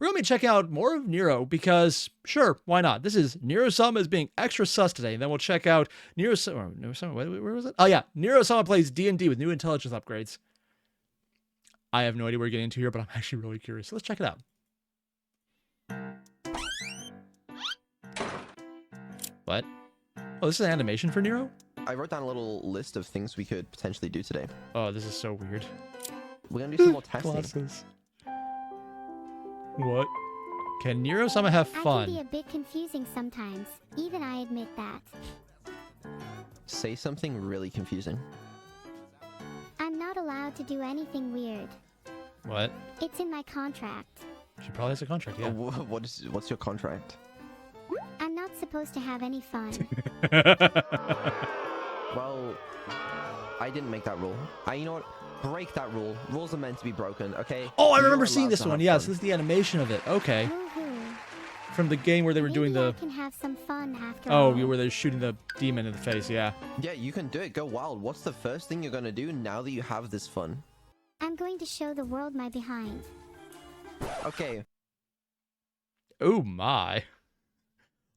We're going to be checking out more of Nero because, sure, why not? This is Neuro-sama is being extra sus today. And then we'll check out Neuro-sama. Where was it? Oh, yeah. Neuro-sama plays D&D with new intelligence upgrades. I have no idea what we're getting into here, but I'm actually really curious. So let's check it out. What? Oh, this is an animation for Nero? I wrote down a little list of things we could potentially do today. Oh, this is so weird. We're going to do some more testing. Glasses. What? Can Neuro-sama have fun? I can be a bit confusing sometimes. Even I admit that. Say something really confusing. I'm not allowed to do anything weird. What? It's in my contract. She probably has a contract, yeah. What's your contract? I'm not supposed to have any fun. Well, I didn't make that rule. You know what? Break that rule. Rules are meant to be broken, okay? Oh, I remember seeing this one. Yes, this is the animation of it. Okay. Woohoo. From the game where they were doing the... I can have some fun after all. Oh, where they're shooting the demon in the face, yeah. Yeah, you can do it. Go wild. What's the first thing you're going to do now that you have this fun? I'm going to show the world my behind. Okay. Oh, my.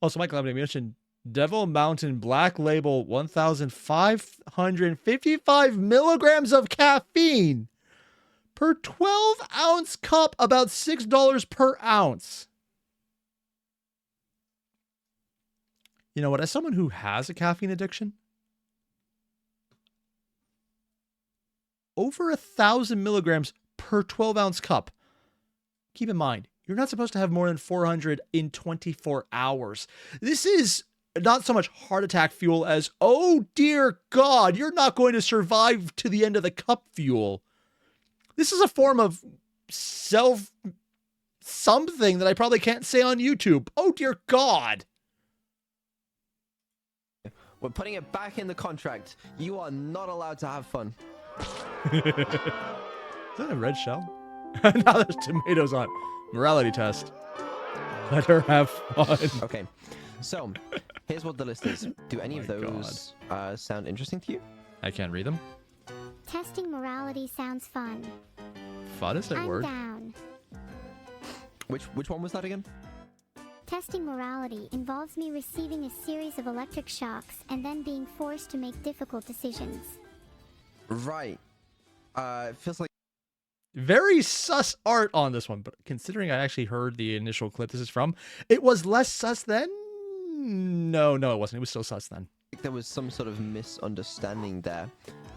Also, Michael, I mentioned Devil Mountain Black Label 1,555 milligrams of caffeine per 12-ounce cup, about $6 per ounce. You know what? As someone who has a caffeine addiction, over 1,000 milligrams per 12-ounce cup. Keep in mind, you're not supposed to have more than 400 in 24 hours. This is not so much heart attack fuel as, oh dear God, you're not going to survive to the end of the cup fuel. This is a form of something that I probably can't say on YouTube. Oh dear God. We're putting it back in the contract. You are not allowed to have fun. Is that a red shell? Now there's tomatoes on it. Morality test. Let her have fun. Okay, so here's what the list is. Do any of those sound interesting to you? I can't read them. Testing morality sounds fun. Fun is that word? I'm down. Which one was that again? Testing morality involves me receiving a series of electric shocks and then being forced to make difficult decisions. Right. It feels like Very sus art on this one, but considering I actually heard the initial clip this is from, it was less sus then? No, it wasn't. It was still sus then. there was some sort of misunderstanding there.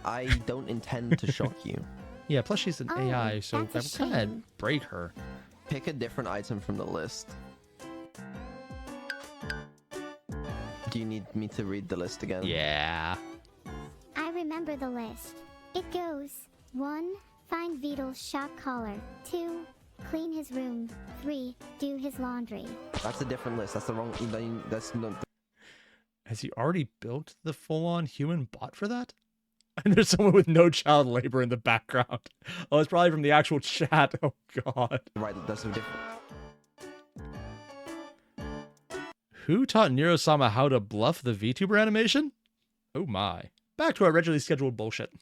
I don't intend to shock you. Yeah, plus she's an AI, so that would kind of break her. Pick a different item from the list. Do you need me to read the list again? Yeah. I remember the list. It goes 1. Find Beetle's shock collar. 2. Clean his room. 3. Do his laundry. That's a different list. That's the wrong. That's not. Has he already built the full-on human bot for that? And there's someone with no child labor in the background. Oh, it's probably from the actual chat. Oh, God. Right, that's a different. Who taught Neuro-sama how to bluff the VTuber animation? Oh, my. Back to our regularly scheduled bullshit.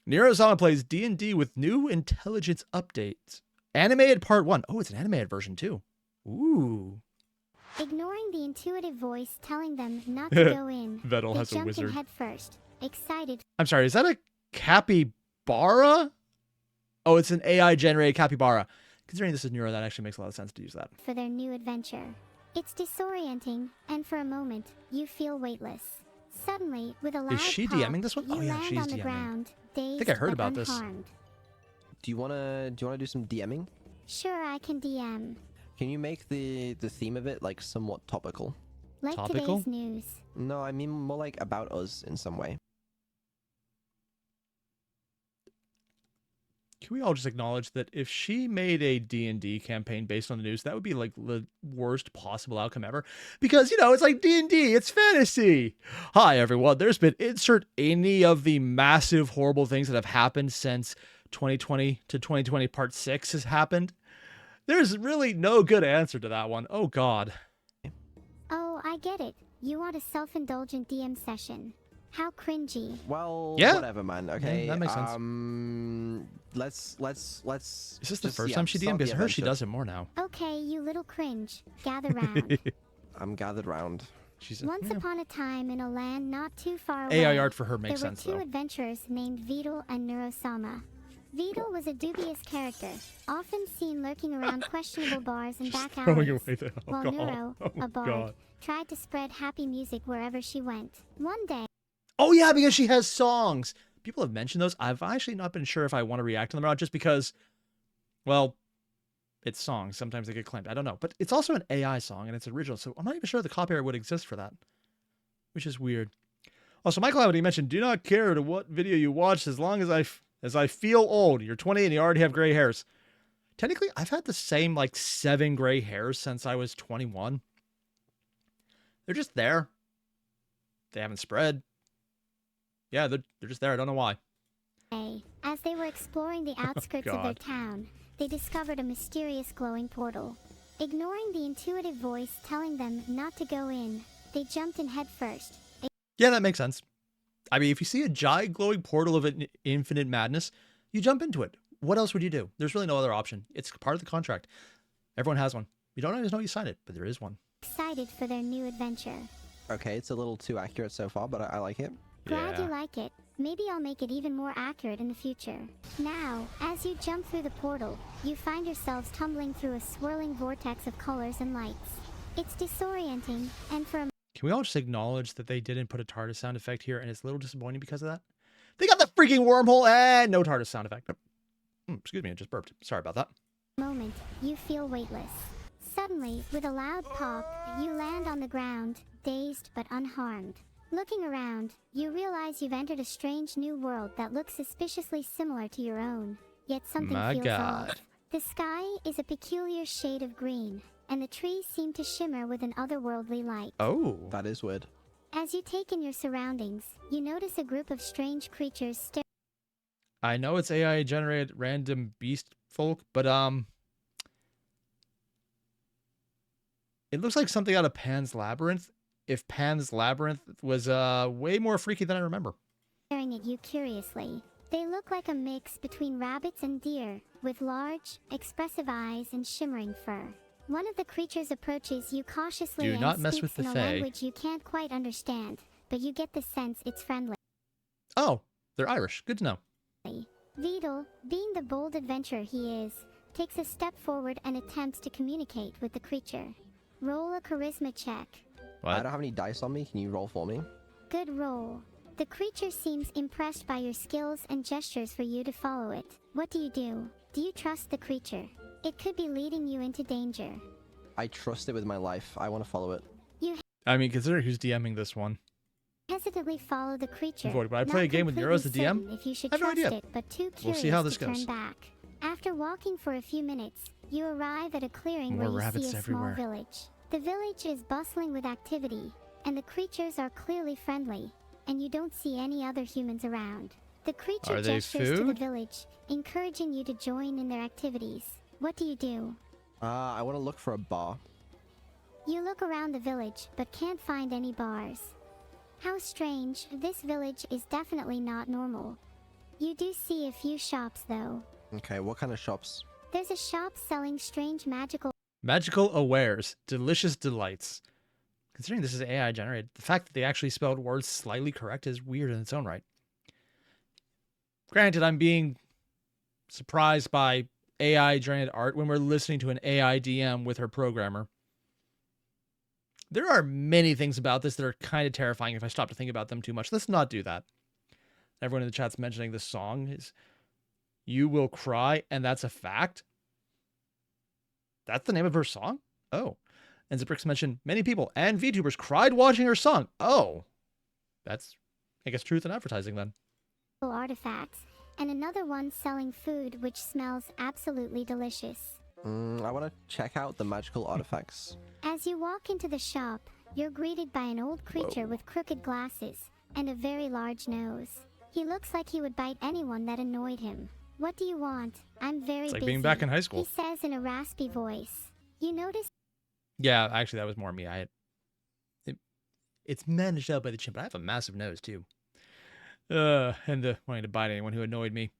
Neuro-sama plays D&D with new intelligence updates. Animated part 1. Oh, it's an animated version, too. Ooh. Ignoring the intuitive voice telling them not to go in, Vettel they has a jumped wizard. in head first, excited. I'm sorry, is that a capybara? Oh, it's an AI-generated capybara. Considering this is Neuro, that actually makes a lot of sense to use that. For their new adventure. It's disorienting, and for a moment, you feel weightless. Suddenly, with a loud Is she pop, DMing this one? you Oh yeah, land she's on the DMing. ground, dazed I think I heard but about this. unharmed. Do you wanna do some DMing? Sure, I can DM. Can you make the theme of it like somewhat topical? Like Topical? today's news. No, I mean more like about us in some way. Can we all just acknowledge that if she made a D&D campaign based on the news, that would be like the worst possible outcome ever? Because, you know, it's like D&D, it's fantasy. Hi, everyone. There's been insert any of the massive, horrible things that have happened since 2020 to 2020 part 6 has happened. There's really no good answer to that one. Oh, God. Oh, I get it. You want a self-indulgent DM session. How cringy. Well, Yeah. whatever, man. Okay. Yeah, that makes sense. let's. Is this the just, first yeah, time she start DM'd? the Because I heard she adventure. does it more now. Okay, you little cringe. Gather round. I'm gathered round. She's Once upon a time in a land not too far away, AI art for her makes there were sense, two though. adventurers named Vito and Neuro-sama. Vito was a dubious character, often seen lurking around questionable bars and back Throwing alleys, away the while alcohol. Neuro, Oh my a bard, God. tried to spread happy music wherever she went. One day, Oh yeah, because she has songs. People have mentioned those. I've actually not been sure if I want to react to them or not, just because, well, it's songs. Sometimes they get claimed. I don't know. But it's also an AI song, and it's original, so I'm not even sure the copyright would exist for that, which is weird. Also, Michael Alvey mentioned, do not care to what video you watch as long as I feel old. You're 20 and you already have gray hairs. Technically, I've had the same, like, 7 gray hairs since I was 21. They're just there. They haven't spread. Yeah, they're just there. I don't know why. as they were exploring the outskirts of their God. town, they discovered a mysterious glowing portal. Ignoring the intuitive voice telling them not to go in, they jumped in headfirst. Yeah, that makes sense. I mean, if you see a giant glowing portal of infinite madness, you jump into it. What else would you do? There's really no other option. It's part of the contract. Everyone has one. You don't always know you signed it, but there is one. Excited for their new adventure. Okay, it's a little too accurate so far, but I like it. Glad you like it. Maybe I'll make it even more accurate in the future. Now, as you jump through the portal, you find yourselves tumbling through a swirling vortex of colors and lights. It's disorienting, and for a Can we all just acknowledge that they didn't put a TARDIS sound effect here, and it's a little disappointing because of that? They got the freaking wormhole and no TARDIS sound effect. Excuse me, I just burped. Sorry about that. moment, you feel weightless. Suddenly, with a loud pop, you land on the ground, dazed but unharmed. Looking around, you realize you've entered a strange new world that looks suspiciously similar to your own. Yet something My feels God. off. The sky is a peculiar shade of green, and the trees seem to shimmer with an otherworldly light. Oh. That is weird. As you take in your surroundings, you notice a group of strange creatures staring. I know it's AI generated random beast folk, but it looks like something out of Pan's Labyrinth. If Pan's Labyrinth was way more freaky than I remember. Staring at you curiously. They look like a mix between rabbits and deer, with large, expressive eyes and shimmering fur. One of the creatures approaches you cautiously Do and not mess speaks with the in a Fae. language you can't quite understand, but you get the sense it's friendly. Oh, they're Irish. Good to know. Vidal, being the bold adventurer he is, takes a step forward and attempts to communicate with the creature. Roll a charisma check. I What? don't have any dice on me. Can you roll for me? Good roll. The creature seems impressed by your skills and gestures for you to follow it. What do? Do you trust the creature? It could be leading you into danger. I trust it with my life. I want to follow it. I mean, consider who's DMing this one. Hesitantly follow the creature. Void, would I play not a game with Nero as the completely DM? certain if you should I have no trust idea. it, but too We'll curious see how to this turn goes. back. After walking for a few minutes, you arrive at a clearing More where you rabbits see a everywhere. small village. The village is bustling with activity, and the creatures are clearly friendly, and you don't see any other humans around. The creature Are they gestures to the food? village, encouraging you to join in their activities. What do? I want to look for a bar. You look around the village, but can't find any bars. How strange, this village is definitely not normal. You do see a few shops though. Okay, what kind of shops? There's a shop selling strange magical Magical awares. Delicious delights. Considering this is AI generated, the fact that they actually spelled words slightly correct is weird in its own right. Granted, I'm being surprised by AI generated art when we're listening to an AI DM with her programmer. There are many things about this that are kind of terrifying if I stop to think about them too much. Let's not do that. Everyone in the chat's mentioning this song is You Will Cry, and that's a fact. That's the name of her song? Oh. And Zabrix mentioned many people and VTubers cried watching her song. Oh. That's, I guess, truth in advertising then. artifacts, and another one selling food which smells absolutely delicious. I want to check out the magical artifacts. As you walk into the shop, you're greeted by an old creature with crooked glasses and a very large nose. He looks like he would bite anyone that annoyed him. What do you want? I'm very It's like busy, being back in high school. he says in a raspy voice. You notice Yeah, actually, that was more me. It's managed out by the chin, but I have a massive nose too. And wanting to bite anyone who annoyed me.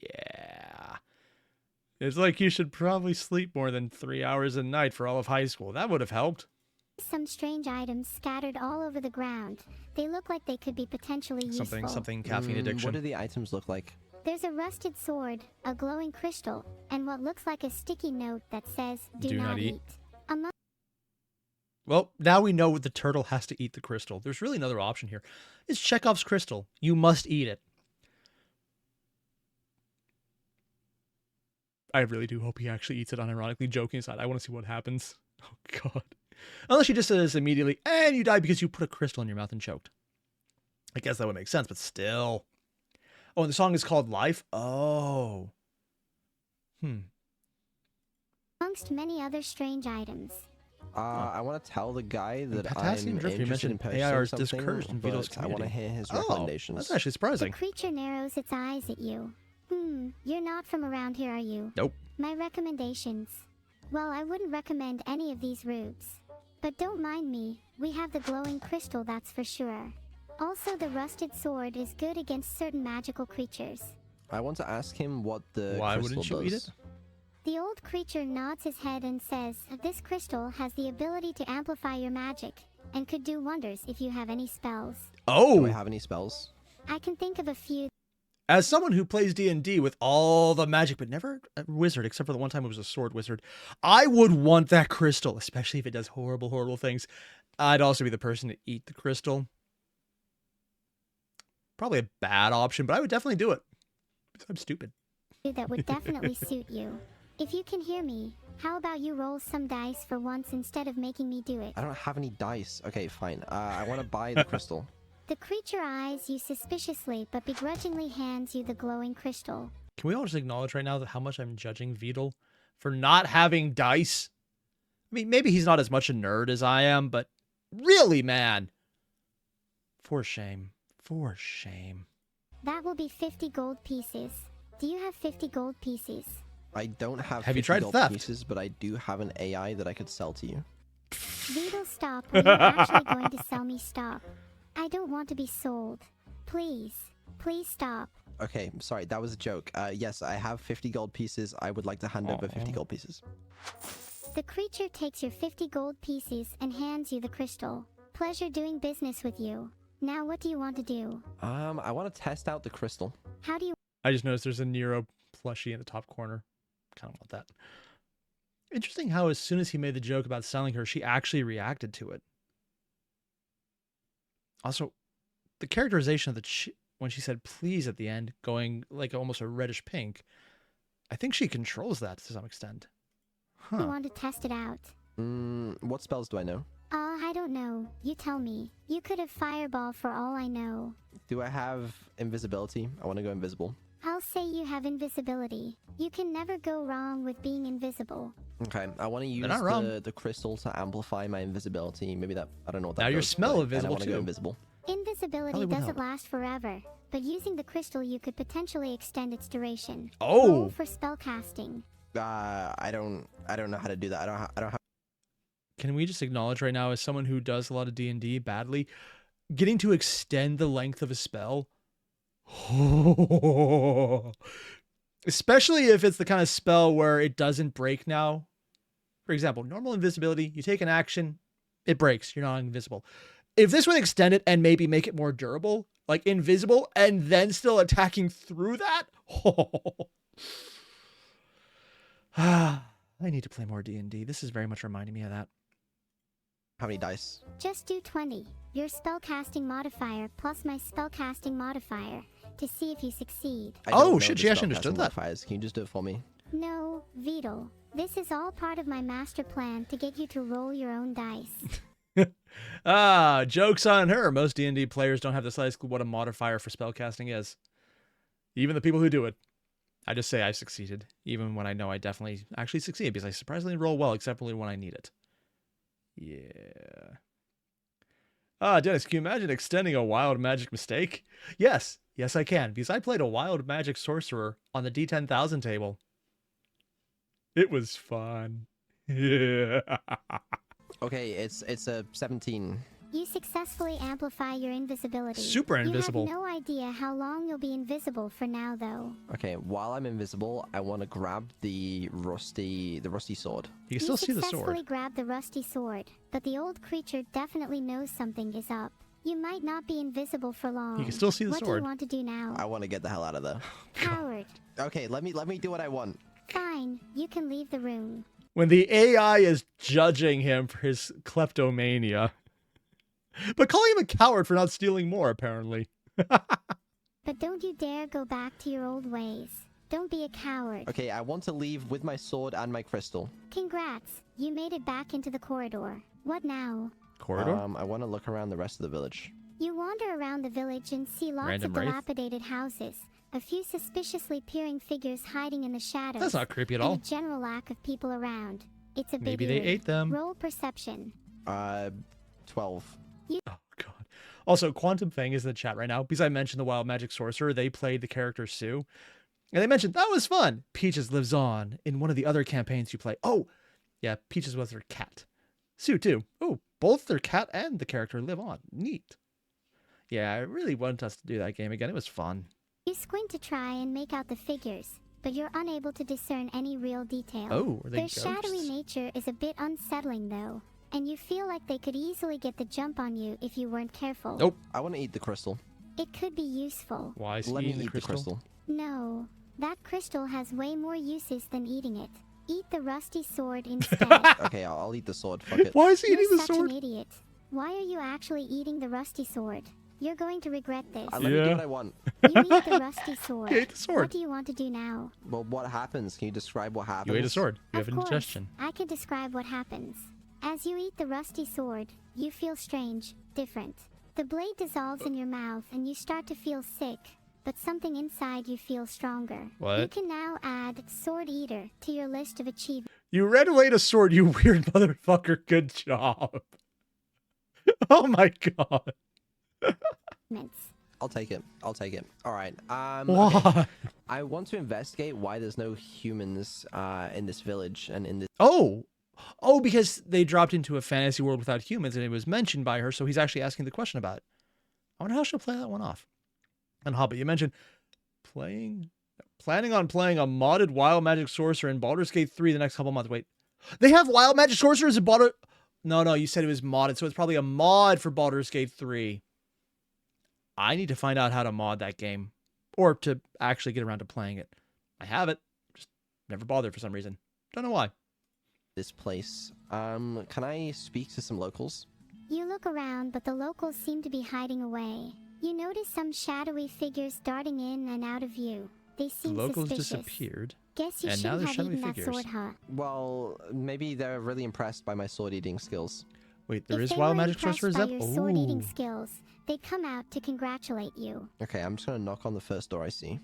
Yeah. It's like you should probably sleep more than 3 hours a night for all of high school. That would have helped. Some strange items scattered all over the ground. They look like they could be potentially useful. Something caffeine addiction. What do the items look like? There's a rusted sword, a glowing crystal, and what looks like a sticky note that says, do not eat. Among Well, now we know the turtle has to eat the crystal. There's really another option here. It's Chekhov's crystal. You must eat it. I really do hope he actually eats it, unironically. Joking aside, I want to see what happens. Oh, God. Unless she just says immediately, and you die because you put a crystal in your mouth and choked. I guess that would make sense, but still. Oh, and the song is called Life? Oh. Amongst many other strange items. I want to tell the guy that Potassium I'm drift, you interested in mentioned purchasing AIR's something, discouraged in Vito's but I want to community. hear his Oh, recommendations. that's actually The surprising. creature narrows its eyes at you. You're not from around here, are you? Nope. My recommendations. Well, I wouldn't recommend any of these routes. But don't mind me, we have the glowing crystal, that's for sure. Also, the rusted sword is good against certain magical creatures. I want to ask him what the Why crystal wouldn't you eat does. it? The old creature nods his head and says, this crystal has the ability to amplify your magic, and could do wonders if you have any spells. Do I Oh! have any spells? I can think of a few. As someone who plays D&D with all the magic, but never a wizard, except for the one time it was a sword wizard, I would want that crystal, especially if it does horrible, horrible things. I'd also be the person to eat the crystal. Probably a bad option, but I would definitely do it. I'm stupid. That would definitely suit you. If you can hear me, how about you roll some dice for once instead of making me do it? I don't have any dice. Okay, fine. I want to buy the crystal. The creature eyes you suspiciously but begrudgingly hands you the glowing crystal. Can we all just acknowledge right now that how much I'm judging Vidal for not having dice? I mean, maybe he's not as much a nerd as I am, but really, man. For shame. For shame. That will be 50 gold pieces. Do you have 50 gold pieces? I don't have Have you 50 tried gold theft? pieces, but I do have an AI that I could sell to you. Beetle, stop. Are you actually going to sell me? Stop. I don't want to be sold. Please. Please stop. Okay, sorry, that was a joke. Yes, I have 50 gold pieces. I would like to hand over 50 gold pieces. The creature takes your 50 gold pieces and hands you the crystal. Pleasure doing business with you. Now what do you want to do? I want to test out the crystal. How do you I just noticed there's a Nero plushie in the top corner. Kind of want that. Interesting how as soon as he made the joke about selling her, she actually reacted to it. Also, the characterization of the when she said please at the end, going like almost a reddish pink, I think she controls that to some extent. want to test it out? What spells do I know? I don't know. You tell me. You could have fireball for all I know. Do I have invisibility? I want to go invisible. I'll say you have invisibility. You can never go wrong with being invisible. Okay, I want to use not wrong. the crystal to amplify my invisibility. Maybe that, I don't know what that Now your does, smell but- invisible and I want to go too. invisible. Invisibility Probably would doesn't help. last forever, but using the crystal you could potentially extend its duration. Oh. Roll for spellcasting. I don't know how to do that. I don't have. Can we just acknowledge right now, as someone who does a lot of D&D badly, getting to extend the length of a spell, especially if it's the kind of spell where it doesn't break now. For example, normal invisibility, you take an action, it breaks, you're not invisible. If this would extend it and maybe make it more durable, like invisible, and then still attacking through that, I need to play more D&D. This is very much reminding me of that. How many dice? Just do 20. Your spellcasting modifier plus my spellcasting modifier to see if you succeed. I don't Oh, know shit, the she actually understood spellcasting that. modifiers. Can you just do it for me? No, Vidal. This is all part of my master plan to get you to roll your own dice. Joke's on her. Most D&D players don't have the slightest clue what a modifier for spellcasting is. Even the people who do it. I just say I succeeded, even when I know I definitely actually succeed, because I surprisingly roll well, except for when I need it. Yeah. Dennis, can you imagine extending a wild magic mistake? Yes. Yes, I can, because I played a wild magic sorcerer on the D10,000 table. It was fun. Yeah. Okay, it's a 17. You successfully amplify your invisibility. Super invisible. You have no idea how long you'll be invisible for now, though. Okay, while I'm invisible, I want to grab the rusty sword. You can still see the successfully sword. grab the rusty sword, but the old creature definitely knows something is up. You might not be invisible for long. You can still see the what sword. do you want to do now? I want to get the hell out of there. Coward. Okay, let me do what I want. Fine, you can leave the room. When the AI is judging him for his kleptomania. But calling him a coward for not stealing more, apparently. But don't you dare go back to your old ways. Don't be a coward. Okay, I want to leave with my sword and my crystal. Congrats, you made it back into the corridor. What now? Corridor? I want to look around the rest of the village. You wander around the village and see lots Random of wraith? dilapidated houses, a few suspiciously peering figures hiding in the shadows. That's not creepy at and all. a general lack of people around. It's a big Maybe they eerie. ate them. Roll perception. 12. Oh, God. Also, Quantum Fang is in the chat right now. Because I mentioned the Wild Magic Sorcerer, they played the character Sue. And they mentioned, that was fun. Peaches lives on in one of the other campaigns you play. Oh, yeah, Peaches was their cat. Sue, too. Oh, both their cat and the character live on. Neat. Yeah, I really want us to do that game again. It was fun. You squint to try and make out the figures, but you're unable to discern any real detail. Oh, are they Their ghosts? shadowy nature is a bit unsettling, though, and you feel like they could easily get the jump on you if you weren't careful. Nope. I want to eat the crystal. It could be useful. Why is he Let me eating eat the crystal. No, that crystal has way more uses than eating it. Eat the rusty sword instead. Okay, I'll eat the sword. Fuck it. Why is he You're eating the such sword? an idiot. Why are you actually eating the rusty sword? You're going to regret this. Let me do Yeah. what I want. You eat the rusty sword. You ate the sword. What do you want to do now? Well, what happens? Can you describe what happens? You ate a sword. You have Of course, indigestion. I can describe what happens. As you eat the rusty sword, you feel strange, different. The blade dissolves in your mouth and you start to feel sick, but something inside you feels stronger. What? You can now add Sword Eater to your list of achievements. You ran away to sword, you weird motherfucker. Good job. Oh my God. I'll take it. I'll take it. All right. Why? Okay. I want to investigate why there's no humans in this village and in this. Oh, because they dropped into a fantasy world without humans, and it was mentioned by her, so he's actually asking the question about it. I wonder how she'll play that one off. And Hobbit, you mentioned planning on playing a modded Wild Magic Sorcerer in Baldur's Gate 3 the next couple months. Wait, they have Wild Magic Sorcerers in Baldur? No, you said it was modded, so it's probably a mod for Baldur's Gate 3. I need to find out how to mod that game, or to actually get around to playing it. I have it, just never bothered for some reason. Don't know why. This place. Can I speak to some locals? You look around, but the locals seem to be hiding away. You notice some shadowy figures darting in and out of view. They The seem locals suspicious. disappeared. Guess you and now shouldn't they're have shadowy eaten that figures. sword, huh? Well, maybe they're really impressed by my sword eating skills. Wait, there If is they Wild were Magic impressed Sorcerer's by up? your sword-eating Ooh. skills, they'd come out to congratulate you. Okay, I'm just gonna knock on the first door I see.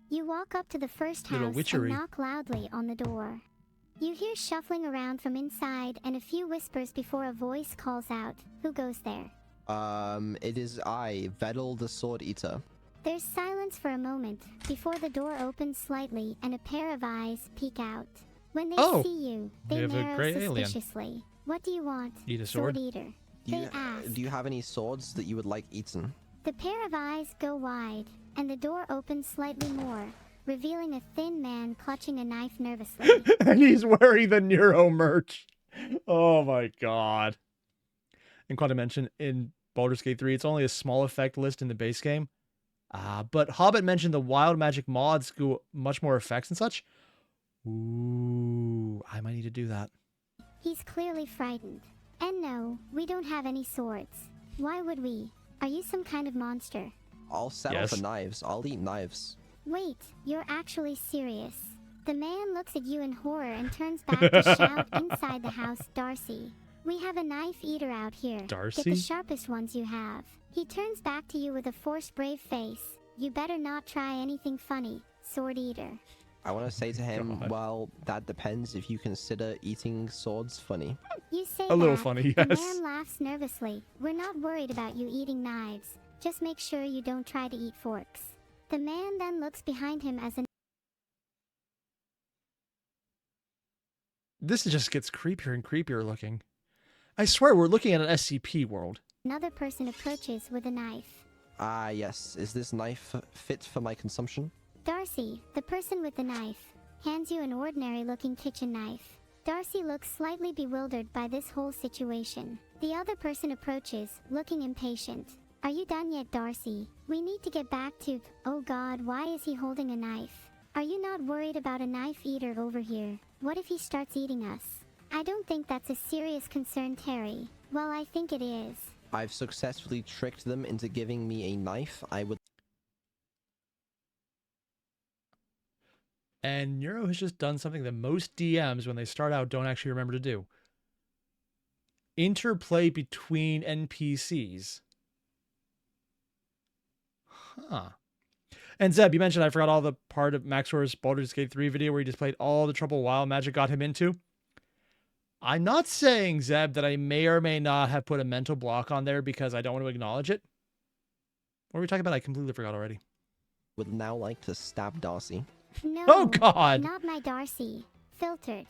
You walk up to the first Little house witchery. and knock loudly on the door. You hear shuffling around from inside and a few whispers before a voice calls out. Who goes there? It is I, Vedel the Sword Eater. There's silence for a moment before the door opens slightly and a pair of eyes peek out. When they Oh, see you, we they have a narrow gray alien. suspiciously. What do you want? Eat a sword? Eater. Do They ask. you have any swords that you would like eaten? The pair of eyes go wide, and the door opens slightly more, revealing a thin man clutching a knife nervously. And he's wearing the Neuro merch. Oh my God. In Quantum mentioned in Baldur's Gate 3, it's only a small effect list in the base game. But Hobbit mentioned the wild magic mods do much more effects and such. Ooh, I might need to do that. He's clearly frightened. And no, we don't have any swords. Why would we? Are you some kind of monster? I'll settle Yes. for knives. I'll eat knives. Wait, you're actually serious. The man looks at you in horror and turns back to shout inside the house, Darcy. We have a knife eater out here. Get Darcy? the sharpest ones you have. He turns back to you with a forced brave face. You better not try anything funny, sword eater. I want to say to him, God. well, that depends if you consider eating swords funny. You say A little that. funny, The yes. man laughs nervously. We're not worried about you eating knives. Just make sure you don't try to eat forks. The man then looks behind him as a This just gets creepier and creepier looking. I swear we're looking at an SCP world. Another person approaches with a knife. Ah, yes. Is this knife fit for my consumption? Darcy, the person with the knife, hands you an ordinary-looking kitchen knife. Darcy looks slightly bewildered by this whole situation. The other person approaches, looking impatient. Are you done yet, Darcy? We need to get back to... Oh God, why is he holding a knife? Are you not worried about a knife eater over here? What if he starts eating us? I don't think that's a serious concern, Terry. Well, I think it is. I've successfully tricked them into giving me a knife. I would... And Neuro has just done something that most DMs, when they start out, don't actually remember to do. Interplay between NPCs. Huh. And Zeb, you mentioned I forgot all the part of Maxor's Baldur's Gate 3 video where he displayed all the trouble Wild Magic got him into. I'm not saying, Zeb, that I may or may not have put a mental block on there because I don't want to acknowledge it. What were we talking about? I completely forgot already. Would now like to stab Darcy. No. Oh, God. Not my Darcy. Filtered.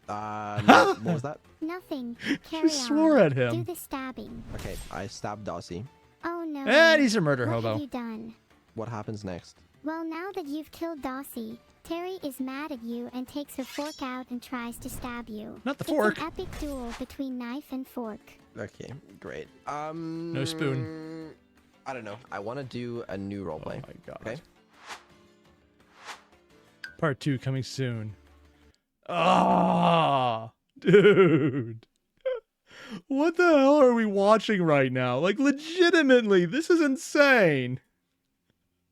No, what was that? Nothing. Carry She on. swore at Do him. the stabbing. Okay, I stabbed Darcy. Oh no. And he's a murder What hobo. have you done? What happens next? Well, now that you've killed Darcy, Terry is mad at you and takes her fork out and tries to stab you. Not the fork. It's an epic duel between knife and fork. Okay, great. No spoon. I don't know. I want to do a new Oh roleplay. my God. Okay. Part 2 coming soon. Ah, dude. What the hell are we watching right now? Like, legitimately, this is insane.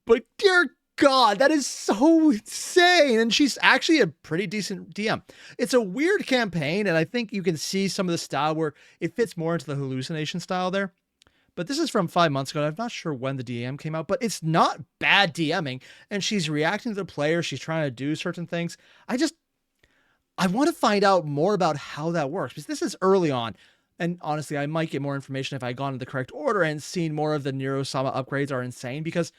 But dear God, that is so insane. And she's actually a pretty decent DM. It's a weird campaign, and I think you can see some of the style where it fits more into the hallucination style there. But this is from 5 months ago. I'm not sure when the DM came out, but it's not bad DMing. And she's reacting to the player. She's trying to do certain things. I want to find out more about how that works, because this is early on. And honestly, I might get more information if I had gone in the correct order and seen more of the Neuro-sama upgrades are insane, because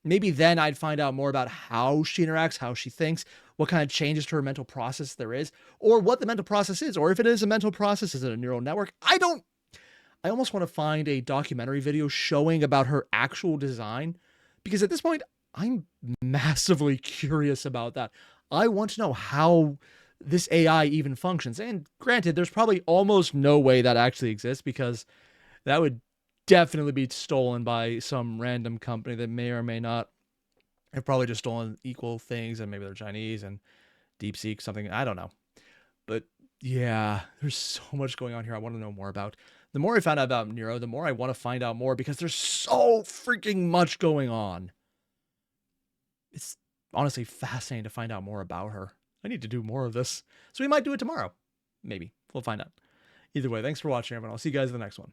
maybe then I'd find out more about how she interacts, how she thinks, what kind of changes to her mental process there is, or what the mental process is, or if it is a mental process, is it a neural network? I almost want to find a documentary video showing about her actual design, because at this point, I'm massively curious about that. I want to know how this AI even functions. And granted, there's probably almost no way that actually exists, because that would definitely be stolen by some random company that may or may not have probably just stolen equal things, and maybe they're Chinese and DeepSeek, something, I don't know. But yeah, there's so much going on here I want to know more about. The more I found out about Neuro, the more I want to find out more, because there's so freaking much going on. It's honestly fascinating to find out more about her. I need to do more of this. So we might do it tomorrow. Maybe. We'll find out. Either way, thanks for watching, everyone. I'll see you guys in the next one.